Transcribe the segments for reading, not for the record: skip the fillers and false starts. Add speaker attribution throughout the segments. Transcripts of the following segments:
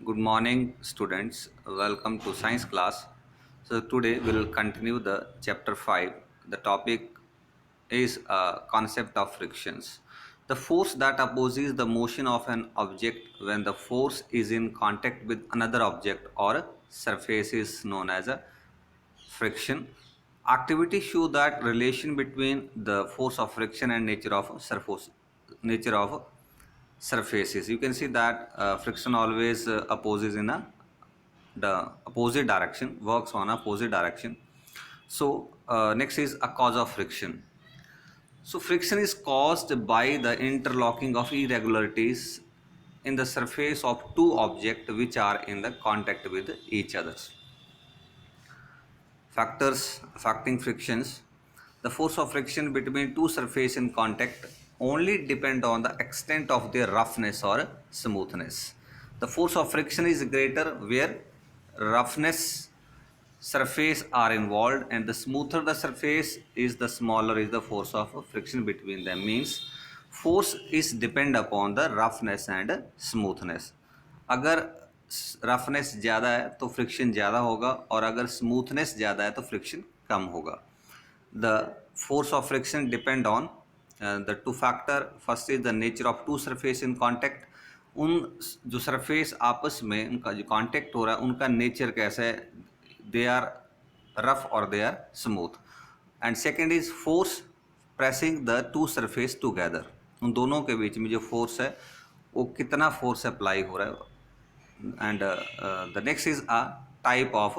Speaker 1: Good morning, students. Welcome to science class. So today we will continue the chapter 5. The topic is concept of frictions. The force that opposes the motion of an object when the force is in contact with another object or surface is known as a friction. Activities show that relation between the force of friction and nature of surfaces. You can see that friction always opposes in a the opposite direction, works on opposite direction. So next is a cause of friction. So friction is caused by the interlocking of irregularities in the surface of two objects which are in the contact with each other. Factors affecting frictions. The force of friction between two surfaces in contact only depend on the extent of their roughness or smoothness. The force of friction is greater where roughness surface are involved, and the smoother the surface is, the smaller is the force of friction between them. Means force is depend upon the roughness and smoothness. अगर roughness ज़्यादा है तो friction ज़्यादा होगा, और अगर smoothness ज़्यादा है तो फ्रिक्शन कम होगा. The force of friction depend on the two factor. First is the nature of two surface in contact. उन जो सरफेस आपस में उनका जो कांटेक्ट हो रहा है उनका नेचर कैसा है, दे आर रफ और they are smooth. And second is force pressing the two surface together. उन दोनों के बीच में जो फोर्स है वो कितना फोर्स अप्लाई हो रहा है. And the next is a type of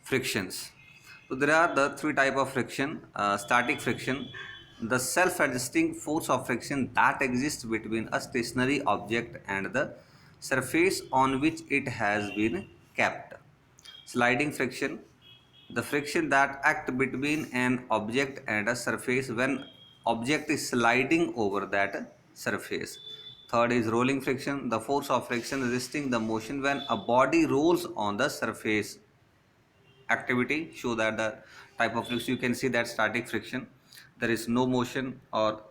Speaker 1: frictions. So there are the three type of friction. Static friction, the self-adjusting force of friction that exists between a stationary object and the surface on which it has been kept. Sliding friction, the friction that act between an object and a surface when object is sliding over that surface. Third is rolling friction, the force of friction resisting the motion when a body rolls on the surface. Activity show that the type of friction. You can see that static friction, there is no motion, or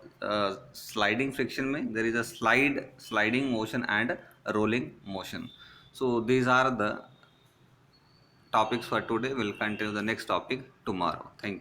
Speaker 1: sliding friction mein there is a sliding motion and a rolling motion. So these are the topics for today. We'll continue the next topic tomorrow. Thank you.